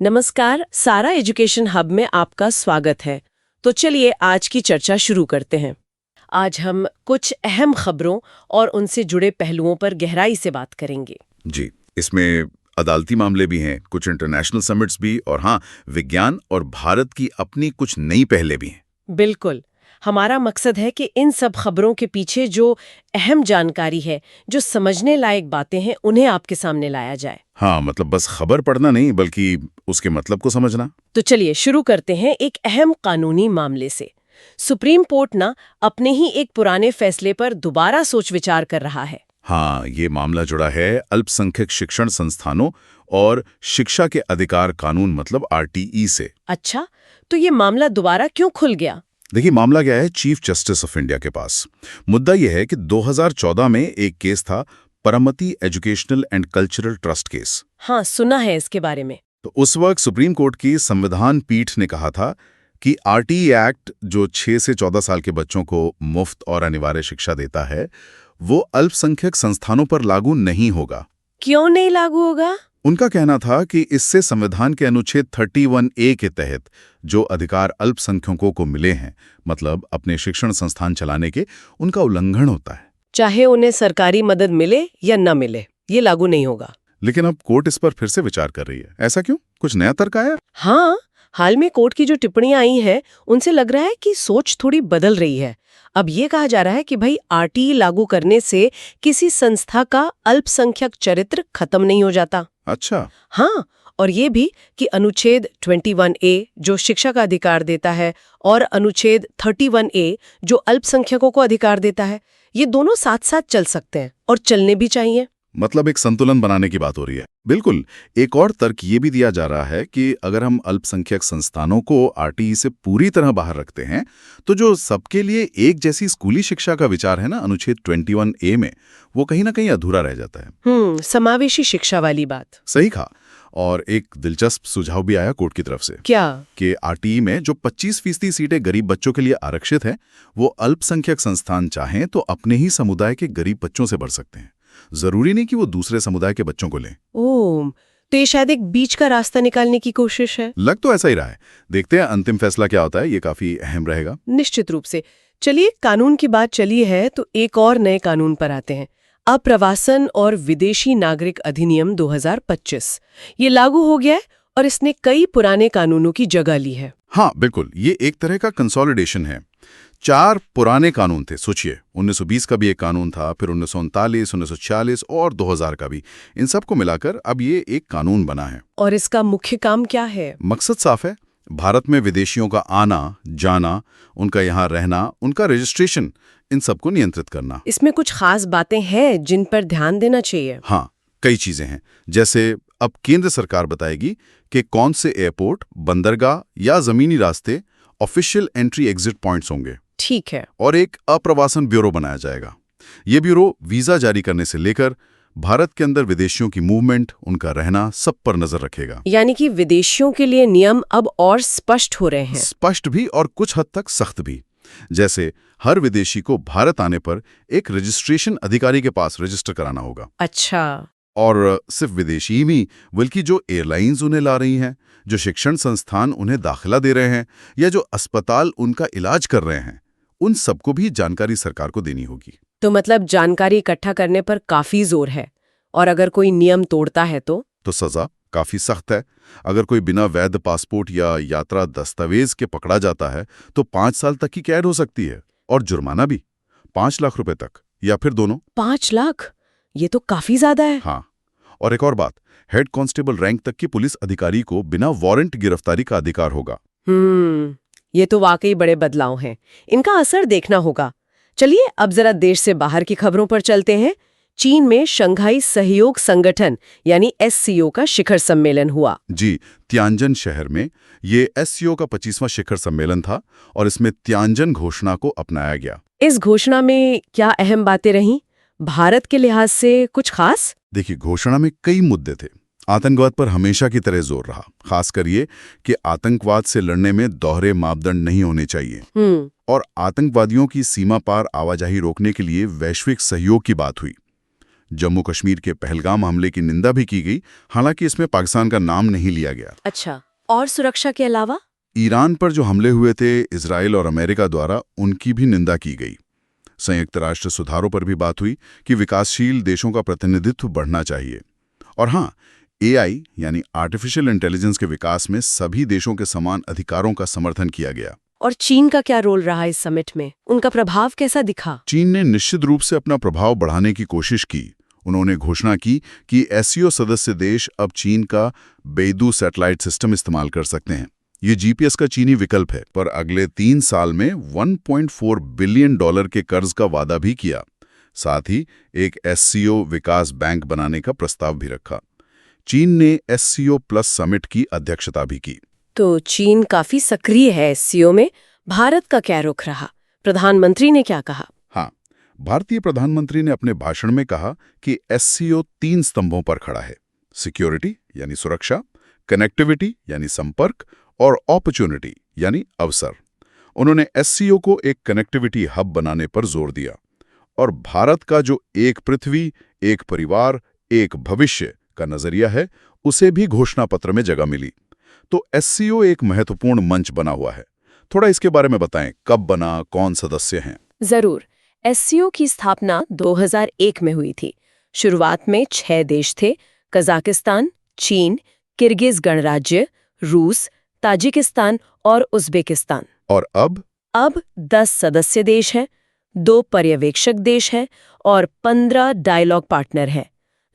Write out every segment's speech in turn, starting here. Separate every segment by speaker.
Speaker 1: नमस्कार, सारा education hub में आपका स्वागत है। तो चलिए आज की चर्चा शुरू करते हैं। आज हम कुछ अहम खबरों और उनसे जुड़े पहलुओं पर गहराई से बात करेंगे।
Speaker 2: जी, इसमें अदालती मामले भी हैं, कुछ इंटरनेशनल समिट्स भी, और हाँ, विज्ञान और भारत की अपनी कुछ नई पहलें भी हैं।
Speaker 1: बिल्कुल, हमारा मकसद है कि इन सब खबरों के पीछे जो अहम जानकारी है, जो समझने लायक बातें हैं, उन्हें आपके सामने लाया जाए।
Speaker 2: हाँ, मतलब बस खबर पढ़ना नहीं, बल्कि उसके मतलब को समझना।
Speaker 1: तो चलिए शुरू करते हैं एक अहम कानूनी मामले से। सुप्रीम कोर्ट ना अपने ही एक पुराने फैसले पर दोबारा सोच विचार कर रहा है।
Speaker 2: हाँ, ये मामला जुड़ा है अल्पसंख्यक शिक्षण संस्थानों और शिक्षा के अधिकार कानून मतलब आरटीई से।
Speaker 1: अच्छा, तो ये मामला दोबारा क्यों खुल गया?
Speaker 2: देखिए, मामला क्या है, चीफ जस्टिस ऑफ इंडिया के पास। मुद्दा यह है कि 2014 में एक केस था, Pramati educational and cultural trust case.
Speaker 1: हाँ, सुना है इसके बारे में।
Speaker 2: तो उस वक्त सुप्रीम कोर्ट की संविधान पीठ ने कहा था कि आरटीई एक्ट जो 6 से 14 साल के बच्चों को मुफ्त और अनिवार्य शिक्षा देता है, वो अल्पसंख्यक संस्थानों पर लागू नहीं होगा।
Speaker 1: क्यों नहीं लागू होगा?
Speaker 2: उनका कहना था कि इससे संविधान के अनुच्छेद 31A के तहत जो अधिकार अल्पसंख्यकों को मिले हैं, मतलब अपने शिक्षण संस्थान चलाने के, उनका उल्लंघन होता है।
Speaker 1: चाहे उन्हें सरकारी मदद मिले या न मिले, ये लागू नहीं होगा।
Speaker 2: लेकिन अब कोर्ट इस पर फिर से विचार कर रही है। ऐसा क्यों? कुछ नया तर्क आया?
Speaker 1: हाँ, हाल में कोर्ट की जो टिप्पणियां आई हैं, उनसे लग रहा है कि सोच थोड़ी बदल रही है। अब ये कहा जा रहा है कि भाई आरटीई लागू करने से किसी संस्था का अल्पसंख्यक चरित्र खत्म नहीं हो जाता।
Speaker 2: अच्छा।
Speaker 1: हाँ, और ये भी कि अनुच्छेद 21A जो शिक्षा का अधिकार देता है और अनुच्छेद 31A जो अल्पसंख्यकों को अधिकार देता है, ये दोनों साथ साथ चल सकते हैं और चलने भी चाहिए।
Speaker 2: मतलब एक संतुलन बनाने की बात हो रही है। बिल्कुल। एक और तर्क ये भी दिया जा रहा है कि अगर हम अल्पसंख्यक संस्थानों को आरटीई से पूरी तरह बाहर रखते हैं, तो जो सबके लिए एक जैसी स्कूली शिक्षा का विचार है ना अनुच्छेद 21A में, वो कहीं ना कहीं अधूरा रह जाता है।
Speaker 1: समावेशी शिक्षा वाली बात।
Speaker 2: सही कहा। और एक दिलचस्प सुझाव भी आया कोर्ट की तरफ से।
Speaker 1: क्या?
Speaker 2: कि आरटीई में जो 25% सीटें गरीब बच्चों के लिए आरक्षित हैं, वो अल्पसंख्यक संस्थान चाहें तो अपने ही समुदाय के गरीब बच्चों से भर सकते हैं। जरूरी नहीं कि वो दूसरे समुदाय के बच्चों को लें।
Speaker 1: ओह, तो ये शायद एक बीच का रास्ता निकालने की कोशिश है।
Speaker 2: लग तो ऐसा ही रहा है। देखते हैं अंतिम फैसला क्या होता है, ये काफी अहम रहेगा।
Speaker 1: निश्चित रूप से। चलिए, कानून की बात चली है तो एक और नए कानून पर आते हैं। अप्रवासन और विदेशी नागरिक अधिनियम 2025 ये लागू हो गया है और इसने कई पुराने कानूनों की जगह ली है।
Speaker 2: हाँ बिल्कुल, ये एक तरह का कंसोलिडेशन है। 4 पुराने कानून थे, सोचिए। 1920 का भी एक कानून था, फिर 1939, 1946 और 2000 का भी। इन सबको मिलाकर अब ये एक कानून बना है।
Speaker 1: और इसका मुख्य काम क्या है?
Speaker 2: मकसद साफ है, भारत में विदेशियों का आना जाना, उनका यहाँ रहना, उनका रजिस्ट्रेशन, इन सबको नियंत्रित करना।
Speaker 1: इसमें कुछ खास बातें हैं जिन पर ध्यान देना चाहिए?
Speaker 2: हाँ, कई चीजें हैं। जैसे अब केंद्र सरकार बताएगी कि कौन से एयरपोर्ट, बंदरगाह या जमीनी रास्ते ऑफिशियल एंट्री एग्जिट पॉइंट्स होंगे।
Speaker 1: ठीक है।
Speaker 2: और एक अप्रवासन ब्यूरो बनाया जाएगा। ये ब्यूरो वीजा जारी करने से लेकर भारत के अंदर विदेशियों की मूवमेंट, उनका रहना, सब पर नजर रखेगा।
Speaker 1: यानी कि विदेशियों के लिए नियम अब और स्पष्ट हो रहे हैं।
Speaker 2: स्पष्ट भी और कुछ हद तक सख्त भी। जैसे हर विदेशी को भारत आने पर एक रजिस्ट्रेशन अधिकारी के पास रजिस्टर कराना होगा।
Speaker 1: अच्छा।
Speaker 2: और सिर्फ विदेशी ही नहीं, बल्कि जो एयरलाइंस उन्हें ला रही हैं, जो शिक्षण संस्थान उन्हें दाखिला दे रहे हैं, या जो अस्पताल उनका इलाज कर रहे हैं, उन सबको भी जानकारी सरकार को देनी होगी।
Speaker 1: तो मतलब जानकारी इकट्ठा करने पर काफी जोर है। और अगर कोई नियम तोड़ता है तो
Speaker 2: सजा काफी सख्त है। अगर कोई बिना वैध पासपोर्ट या यात्रा दस्तावेज के पकड़ा जाता है तो 5 साल तक की कैद हो सकती है, और जुर्माना भी 5 लाख रुपए तक, या फिर दोनों।
Speaker 1: 5 लाख? ये तो काफी ज्यादा है।
Speaker 2: हाँ, और एक और बात, हेड कांस्टेबल रैंक तक की पुलिस अधिकारी को बिना वारंट गिरफ्तारी का अधिकार होगा।
Speaker 1: ये तो वाकई बड़े बदलाव हैं। इनका असर देखना होगा। चलिए अब जरा देश से बाहर की खबरों पर चलते हैं। चीन में शंघाई सहयोग संगठन यानी एससीओ का शिखर सम्मेलन हुआ।
Speaker 2: जी, तियानजन शहर में ये एससीओ का 25वां शिखर सम्मेलन था, और इसमें तियानजन घोषणा को अपनाया गया।
Speaker 1: इस घोषणा में क्या अहम बातें रहीं? भारत के लिहाज से कुछ खास?
Speaker 2: देखिए, घोषणा में कई मुद्दे थे। आतंकवाद पर हमेशा की तरह जोर रहा, खासकर ये कि आतंकवाद से लड़ने में दोहरे मापदंड नहीं होने चाहिए। और आतंकवादियों की सीमा पार आवाजाही रोकने के लिए वैश्विक सहयोग की बात हुई। जम्मू कश्मीर के पहलगाम हमले की निंदा भी की गई, हालांकि इसमें पाकिस्तान का नाम नहीं लिया गया।
Speaker 1: अच्छा, और सुरक्षा के अलावा?
Speaker 2: ईरान पर जो हमले हुए थे इजराइल और अमेरिका द्वारा, उनकी भी निंदा की गई। संयुक्त राष्ट्र सुधारों पर भी बात हुई कि विकासशील देशों का प्रतिनिधित्व बढ़ना चाहिए। और हाँ, एआई यानी आर्टिफिशियल इंटेलिजेंस के विकास में सभी देशों के समान अधिकारों का समर्थन किया गया।
Speaker 1: और चीन का क्या रोल रहा इस समिट में? उनका प्रभाव कैसा दिखा?
Speaker 2: चीन ने निश्चित रूप से अपना प्रभाव बढ़ाने की कोशिश की। उन्होंने घोषणा की कि एससीओ सदस्य देश अब चीन का बेइदू सैटेलाइट सिस्टम इस्तेमाल कर सकते हैं। ये जीपीएस का चीनी विकल्प है। पर अगले 3 साल में $1.4 बिलियन के कर्ज का वादा भी किया। साथ ही एक एससीओ विकास बैंक बनाने का प्रस्ताव भी रखा। चीन ने एससीओ प्लस समिट की अध्यक्षता भी की।
Speaker 1: तो चीन काफी सक्रिय है एससीओ में। भारत का क्या रुख रहा? प्रधानमंत्री ने क्या कहा?
Speaker 2: हाँ, भारतीय प्रधानमंत्री ने अपने भाषण में कहा कि एससीओ 3 स्तंभों पर खड़ा है: सिक्योरिटी यानी सुरक्षा, कनेक्टिविटी यानी संपर्क, और अपॉर्चुनिटी यानी अवसर। उन्होंने एससीओ को एक कनेक्टिविटी हब बनाने पर जोर दिया। और भारत का जो एक पृथ्वी, एक परिवार, एक भविष्य का नजरिया है, उसे भी घोषणा पत्र में जगह मिली। तो एससीओ एक महत्वपूर्ण मंच बना हुआ है। थोड़ा इसके बारे में बताएं, कब बना, कौन सदस्य हैं?
Speaker 1: जरूर। एससीओ की स्थापना 2001 में हुई थी। शुरुआत में 6 देश थे: कजाकिस्तान, चीन, किर्गिज गणराज्य, रूस, ताजिकिस्तान और उज़्बेकिस्तान।
Speaker 2: और अब
Speaker 1: 10 सदस्य देश हैं, 2 पर्यवेक्षक देश हैं और 15 डायलॉग पार्टनर हैं।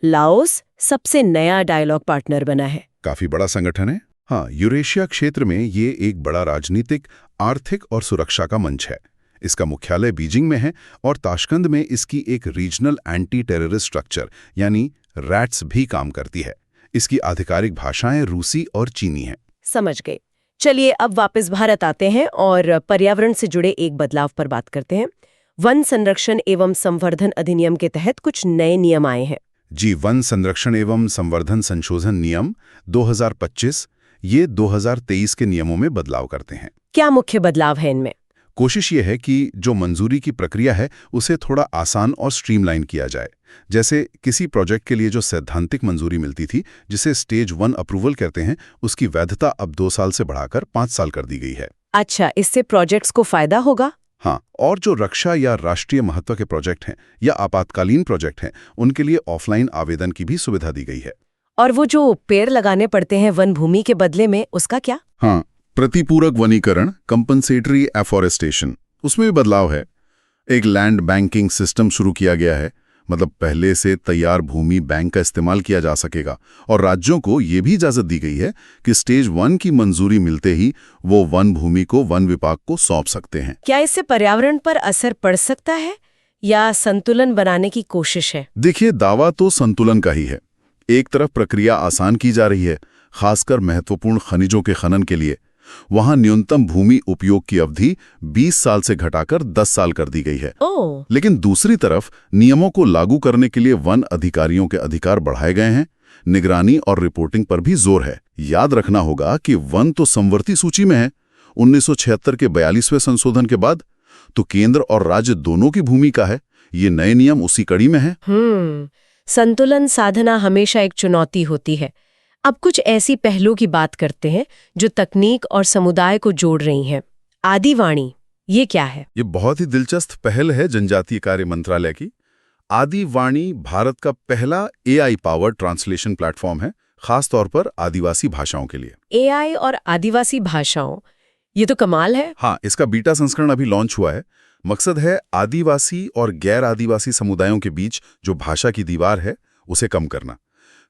Speaker 1: लाओस सबसे नया डायलॉग पार्टनर बना है।
Speaker 2: काफी बड़ा संगठन है। हाँ, यूरेशिया क्षेत्र में ये एक बड़ा राजनीतिक, आर्थिक और सुरक्षा का मंच है। इसका मुख्यालय बीजिंग में है और ताशकंद में इसकी एक रीजनल एंटी टेररिस्ट स्ट्रक्चर यानी रैट्स भी काम करती है। इसकी आधिकारिक भाषाएं रूसी और चीनी हैं।
Speaker 1: समझ गए। चलिए अब वापस भारत आते हैं और पर्यावरण से जुड़े एक बदलाव पर बात करते हैं। वन संरक्षण एवं संवर्धन अधिनियम के तहत कुछ नए नियम आए हैं।
Speaker 2: जी, वन संरक्षण एवं संवर्धन संशोधन नियम 2025 ये 2023 के नियमों में बदलाव करते हैं।
Speaker 1: क्या मुख्य बदलाव है इनमें?
Speaker 2: कोशिश ये है कि जो मंजूरी की प्रक्रिया है उसे थोड़ा आसान और स्ट्रीमलाइन किया जाए। जैसे किसी प्रोजेक्ट के लिए जो सैद्धांतिक मंजूरी मिलती थी, जिसे स्टेज 1 अप्रूवल कहते हैं, उसकी वैधता अब 2 साल से बढ़ाकर 5 साल कर दी गई है।
Speaker 1: अच्छा, इससे प्रोजेक्ट्स को फायदा होगा?
Speaker 2: हाँ, और जो रक्षा या राष्ट्रीय महत्व के प्रोजेक्ट हैं या आपातकालीन प्रोजेक्ट हैं, उनके लिए ऑफलाइन आवेदन की भी सुविधा दी गई है।
Speaker 1: और वो जो पेड़ लगाने पड़ते हैं वन भूमि के बदले में, उसका क्या?
Speaker 2: हाँ, प्रतिपूरक वनीकरण, कंपनसेटरी एफॉरेस्टेशन, उसमें भी बदलाव है। एक लैंड बैंकिंग सिस्टम शुरू किया गया है। मतलब पहले से तैयार भूमि बैंक का इस्तेमाल किया जा सकेगा। और राज्यों को ये भी इजाजत दी गई है कि स्टेज 1 की मंजूरी मिलते ही वो वन भूमि को वन विभाग को सौंप सकते हैं।
Speaker 1: क्या इससे पर्यावरण पर असर पड़ सकता है या संतुलन बनाने की कोशिश है?
Speaker 2: देखिए, दावा तो संतुलन का ही है। एक तरफ प्रक्रिया आसान की जा रही है, खासकर महत्वपूर्ण खनिजों के खनन के लिए। वहां न्यूनतम भूमि उपयोग की अवधि 20 साल से घटाकर 10 साल कर दी गई है। लेकिन दूसरी तरफ नियमों को लागू करने के लिए वन अधिकारियों के अधिकार बढ़ाए गए हैं। निगरानी और रिपोर्टिंग पर भी जोर है। याद रखना होगा कि वन तो समवर्ती सूची में है 1976 के 42वें संशोधन के बाद, तो केंद्र और राज्य दोनों की भूमिका है। ये नए नियम उसी कड़ी में है।
Speaker 1: संतुलन साधना हमेशा एक चुनौती होती है। अब कुछ ऐसी पहलों की बात करते हैं जो तकनीक और समुदाय को जोड़ रही हैं। आदिवाणी, ये क्या है?
Speaker 2: ये बहुत ही दिलचस्प पहल है जनजातीय कार्य मंत्रालय की। आदिवाणी भारत का पहला एआई पावर्ड ट्रांसलेशन प्लेटफॉर्म है, खास तौर पर आदिवासी भाषाओं के लिए।
Speaker 1: एआई और आदिवासी भाषाओं, ये तो कमाल है।
Speaker 2: हाँ, इसका बीटा संस्करण अभी लॉन्च हुआ है। मकसद है आदिवासी और गैर आदिवासी समुदायों के बीच जो भाषा की दीवार है उसे कम करना।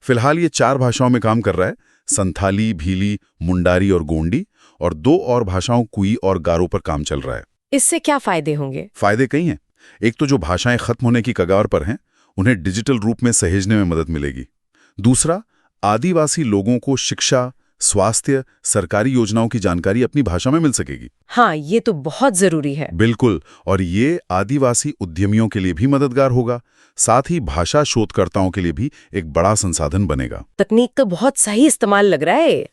Speaker 2: फिलहाल ये 4 भाषाओं में काम कर रहा है: संथाली, भीली, मुंडारी और गोंडी, और 2 और भाषाओं कुई और गारो पर काम चल रहा है।
Speaker 1: इससे क्या फायदे होंगे?
Speaker 2: फायदे कई हैं। एक तो जो भाषाएं खत्म होने की कगार पर हैं, उन्हें डिजिटल रूप में सहेजने में मदद मिलेगी। दूसरा, आदिवासी लोगों को शिक्षा, स्वास्थ्य, सरकारी योजनाओं की जानकारी अपनी भाषा में मिल सकेगी।
Speaker 1: हाँ, ये तो बहुत जरूरी है।
Speaker 2: बिल्कुल, और ये आदिवासी उद्यमियों के लिए भी मददगार होगा। साथ ही भाषा शोधकर्ताओं के लिए भी एक बड़ा संसाधन बनेगा।
Speaker 1: तकनीक का बहुत सही इस्तेमाल लग रहा है।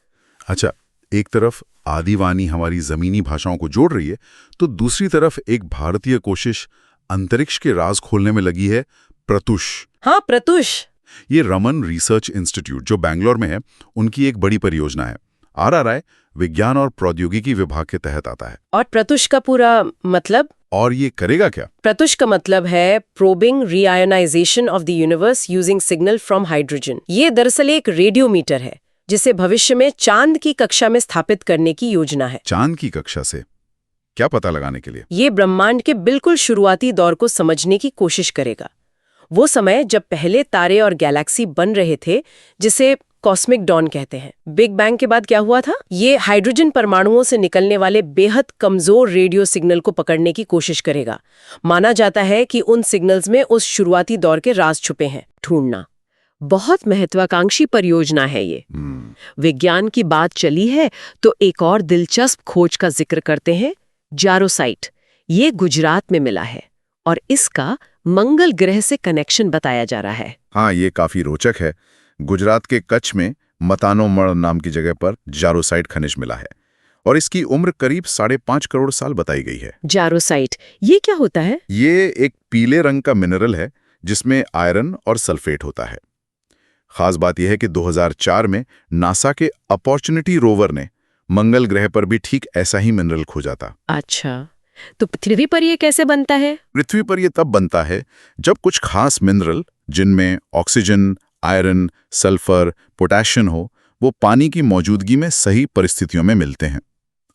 Speaker 2: अच्छा, एक तरफ आदिवानी हमारी जमीनी भाषाओं को जोड़ रही है, तो दूसरी तरफ एक भारतीय कोशिश अंतरिक्ष के राज खोलने में लगी है, प्रतुष।
Speaker 1: हाँ, प्रतुष।
Speaker 2: ये रमन रिसर्च इंस्टीट्यूट जो बैंगलोर में है, उनकी एक बड़ी परियोजना है। RRI विज्ञान और प्रौद्योगिकी विभाग के तहत आता है।
Speaker 1: और प्रतुष का पूरा मतलब?
Speaker 2: और ये करेगा क्या?
Speaker 1: प्रतुष का मतलब है probing reionisation of the universe using signal from hydrogen. ये दरअसल एक रेडियोमीटर है जिसे भविष्य में चांद की कक्षा में स्थापित करने की योजना है।
Speaker 2: चांद की कक्षा से क्या पता लगाने के लिए?
Speaker 1: ये ब्रह्मांड के बिल्कुल शुरुआती दौर को समझने की कोशिश करेगा। वो समय जब पहले तारे और गैलेक्सी बन रहे थे, जिसे कॉस्मिक डॉन कहते हैं। बिग बैंग के बाद क्या हुआ था? ये हाइड्रोजन परमाणुओं से निकलने वाले बेहद कमजोर रेडियो सिग्नल को पकड़ने की कोशिश करेगा। माना जाता है कि उन सिग्नल्स में उस शुरुआती दौर के राज छुपे हैं। ढूंढना बहुत महत्वाकांक्षी परियोजना है ये। विज्ञान की बात चली है तो एक और दिलचस्प खोज का जिक्र करते हैं, जारोसाइट। ये गुजरात में मिला है और इसका मंगल ग्रह से कनेक्शन बताया जा रहा है।
Speaker 2: हाँ, ये काफी रोचक है। गुजरात के कच्छ में मतानोमड़ नाम की जगह पर जारोसाइट खनिज मिला है और इसकी उम्र करीब 5.5 करोड़ साल बताई गई है।
Speaker 1: जारोसाइट, ये क्या होता है?
Speaker 2: ये एक पीले रंग का मिनरल है जिसमें आयरन और सल्फेट होता है। खास बात यह है कि 2004 में नासा के अपॉर्चुनिटी रोवर ने मंगल ग्रह पर भी ठीक ऐसा ही मिनरल खोजा था।
Speaker 1: अच्छा, तो पृथ्वी पर ये कैसे बनता है?
Speaker 2: पृथ्वी पर यह तब बनता है जब कुछ खास मिनरल, जिनमें ऑक्सीजन, आयरन, सल्फर, पोटेशियम हो, वो पानी की मौजूदगी में सही परिस्थितियों में मिलते हैं।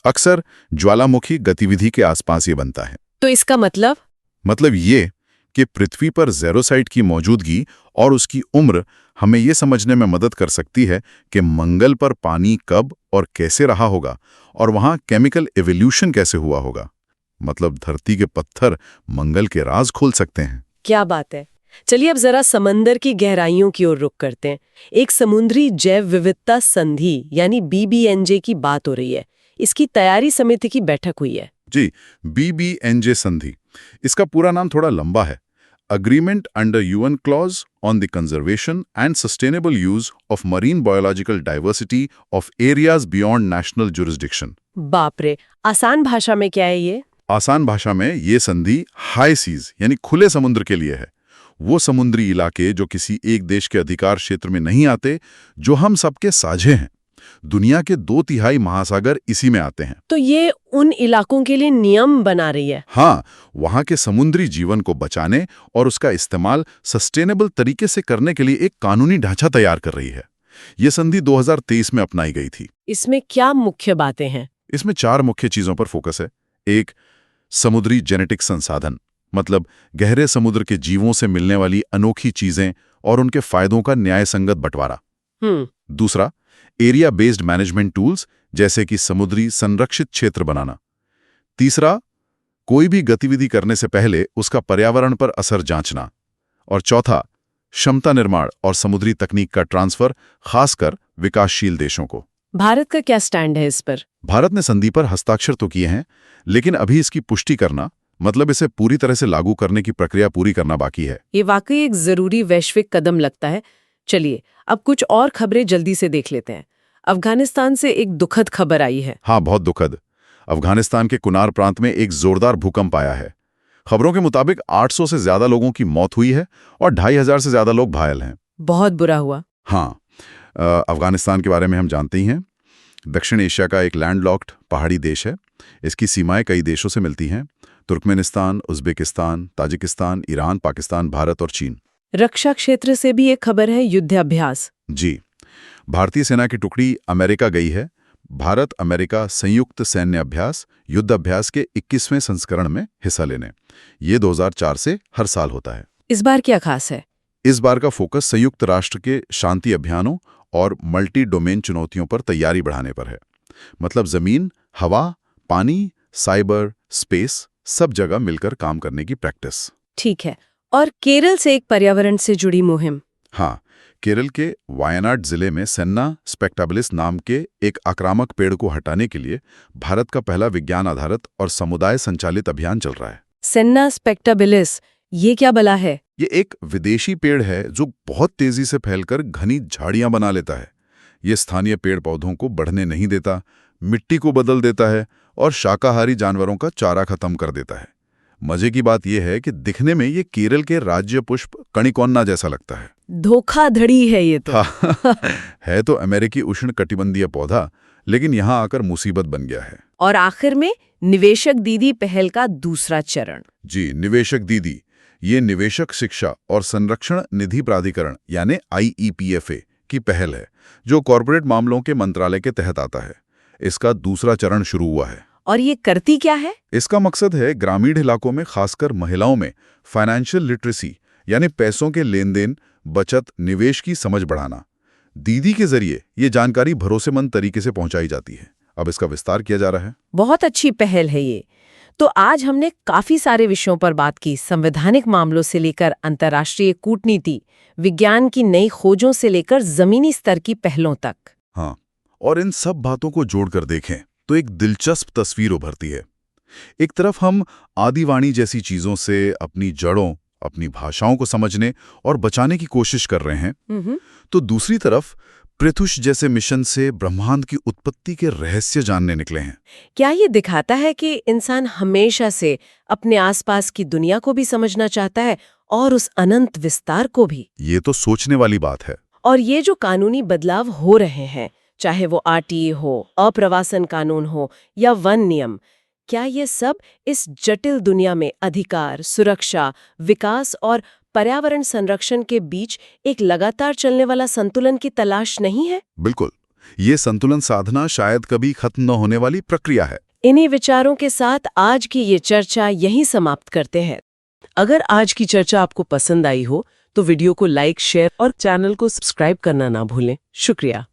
Speaker 2: अक्सर ज्वालामुखी गतिविधि के आसपास ये बनता है।
Speaker 1: तो इसका मतलब
Speaker 2: ये कि पृथ्वी पर ज़ेरोसाइट की मौजूदगी और उसकी उम्र हमें ये समझने में मदद कर सकती है कि मंगल पर पानी कब और कैसे रहा होगा और वहाँ केमिकल एवोल्यूशन कैसे हुआ होगा। मतलब धरती के पत्थर मंगल के राज खोल सकते हैं।
Speaker 1: क्या बात है। चलिए अब जरा समंदर की गहराइयों की ओर रुख करते हैं। एक समुद्री जैव विविधता संधि यानी BBNJ की बात हो रही है। इसकी तैयारी समिति की बैठक हुई है।
Speaker 2: जी, BBNJ संधि। इसका पूरा नाम थोड़ा लंबा है। Agreement under UN Clause on the Conservation and Sustainable Use of Marine Biological Diversity of Areas Beyond National Jurisdiction।
Speaker 1: बाप रे, आसान भाषा में क्या है ये?
Speaker 2: आसान भाषा में ये संधि हाई सीज यानी खुले समुद्र के लिए है। वो समुद्री इलाके जो किसी एक देश के अधिकार क्षेत्र में नहीं आते, जो हम सबके साझे हैं। दुनिया के 2/3 महासागर इसी में आते हैं।
Speaker 1: तो ये उन इलाकों के लिए नियम बना रही है?
Speaker 2: हाँ, वहाँ के समुद्री जीवन को बचाने और उसका इस्तेमाल सस्टेनेबल तरीके से करने के लिए एक कानूनी ढांचा तैयार कर रही है। ये संधि 2023 में अपनाई गई थी।
Speaker 1: इसमें क्या मुख्य बातें हैं?
Speaker 2: इसमें 4 मुख्य चीजों पर फोकस है। एक, समुद्री जेनेटिक संसाधन, मतलब गहरे समुद्र के जीवों से मिलने वाली अनोखी चीजें और उनके फायदों का न्यायसंगत बंटवारा। दूसरा, एरिया बेस्ड मैनेजमेंट टूल्स, जैसे कि समुद्री संरक्षित क्षेत्र बनाना। तीसरा, कोई भी गतिविधि करने से पहले उसका पर्यावरण पर असर जांचना। और चौथा, क्षमता निर्माण और समुद्री तकनीक का ट्रांसफर, खासकर विकासशील देशों को।
Speaker 1: भारत का क्या स्टैंड है इस पर?
Speaker 2: भारत ने संधि पर हस्ताक्षर तो किए हैं, लेकिन अभी इसकी पुष्टि करना, मतलब इसे पूरी तरह से लागू करने की प्रक्रिया पूरी करना बाकी है।
Speaker 1: ये वाकई एक जरूरी वैश्विक कदम लगता है। चलिए अब कुछ और खबरें जल्दी से देख लेते हैं। अफगानिस्तान से एक दुखद खबर आई है।
Speaker 2: हाँ, बहुत दुखद। अफगानिस्तान के कुनार प्रांत में एक जोरदार भूकंप आया है। खबरों के मुताबिक 800 से ज्यादा लोगों की मौत हुई है और 2500 से ज्यादा लोग घायल हैं।
Speaker 1: बहुत बुरा हुआ।
Speaker 2: हाँ, अफगानिस्तान के बारे में हम जानते ही हैं। दक्षिण एशिया का एक लैंडलॉक्ड पहाड़ी देश है। इसकी सीमाएं कई देशों से मिलती हैं: Turkmenistan, Uzbekistan, Tajikistan, Iran, Pakistan, Bharat और चीन।
Speaker 1: रक्षा क्षेत्र से भी एक खबर है, युद्धाभ्यास।
Speaker 2: जी, भारतीय सेना की टुकड़ी अमेरिका गई है। भारत अमेरिका संयुक्त सैन्य अभ्यास युद्ध अभ्यास के 21वें संस्करण में हिस्सा लेने। ये 2004 से हर साल होता है।
Speaker 1: इस बार क्या खास है?
Speaker 2: इस बार का फोकस संयुक्त राष्ट्र के शांति अभियानों और मल्टी डोमेन चुनौतियों पर तैयारी बढ़ाने पर है। मतलब जमीन, हवा, पानी, साइबर, स्पेस, सब जगह मिलकर काम करने की प्रैक्टिस।
Speaker 1: ठीक है। और केरल से एक पर्यावरण से जुड़ी मुहिम।
Speaker 2: हाँ, केरल के वायनाड जिले में सेन्ना स्पेक्टाबिलिस नाम के एक आक्रामक पेड़ को हटाने के लिए भारत का पहला विज्ञान आधारित और समुदाय संचालित अभियान चल रहा है।
Speaker 1: सेन्ना स्पेक्टाबिलिस, ये क्या बला है?
Speaker 2: ये एक विदेशी पेड़ है जो बहुत तेजी से फैलकर घनी झाड़ियां बना लेता है। ये स्थानीय पेड़ पौधों को बढ़ने नहीं देता, मिट्टी को बदल देता है और शाकाहारी जानवरों का चारा खत्म कर देता है। मजे की बात यह है कि दिखने में ये केरल के राज्य पुष्प कणिकोन्ना जैसा लगता है।
Speaker 1: धोखाधड़ी है ये तो।
Speaker 2: हाँ, है तो अमेरिकी उष्णकटिबंधीय पौधा, लेकिन यहाँ आकर मुसीबत बन गया है।
Speaker 1: और आखिर में निवेशक दीदी पहल का दूसरा चरण।
Speaker 2: जी, निवेशक दीदी, ये निवेशक शिक्षा और संरक्षण निधि प्राधिकरण यानी IEPFA की पहल है, जो कॉरपोरेट मामलों के मंत्रालय के तहत आता है। इसका दूसरा चरण शुरू हुआ है।
Speaker 1: और ये करती क्या है?
Speaker 2: इसका मकसद है ग्रामीण इलाकों में खासकर महिलाओं में फाइनेंशियल लिटरेसी यानी पैसों के लेन देन, बचत, निवेश की समझ बढ़ाना। दीदी के जरिए ये जानकारी भरोसेमंद तरीके से पहुंचाई जाती है। अब इसका विस्तार किया जा रहा है।
Speaker 1: बहुत अच्छी पहल है ये। तो आज हमने काफी सारे विषयों पर बात की, संवैधानिक मामलों से लेकर अंतर्राष्ट्रीय कूटनीति, विज्ञान की नई खोजों से लेकर जमीनी स्तर की पहलों तक।
Speaker 2: हाँ, और इन सब बातों को जोड़कर देखें तो एक दिलचस्प तस्वीर उभरती है। एक तरफ हम आदिवाणी जैसी चीजों से अपनी जड़ों, अपनी भाषाओं को समझने और बचाने की कोशिश कर रहे हैं, तो दूसरी तरफ पृथुष जैसे मिशन से ब्रह्मांड की उत्पत्ति के रहस्य जानने निकले हैं।
Speaker 1: क्या ये दिखाता है कि इंसान हमेशा से अपने आसपास की दुनिया को भी समझना चाहता है और उस अनंत विस्तार को भी?
Speaker 2: ये तो सोचने वाली बात है।
Speaker 1: और ये जो कानूनी बदलाव हो रहे हैं, चाहे वो RTA हो, अप्रवासन कानून हो या वन नियम, क्या ये सब इस जटिल दुनिया में अधिकार, सुरक्षा, विकास और पर्यावरण संरक्षण के बीच एक लगातार चलने वाला संतुलन की तलाश नहीं है?
Speaker 2: बिल्कुल, ये संतुलन साधना शायद कभी खत्म न होने वाली प्रक्रिया है।
Speaker 1: इन्हीं विचारों के साथ आज की ये चर्चा यहीं समाप्त करते हैं। अगर आज की चर्चा आपको पसंद आई हो तो वीडियो को लाइक, शेयर और चैनल को सब्सक्राइब करना ना भूलें। शुक्रिया।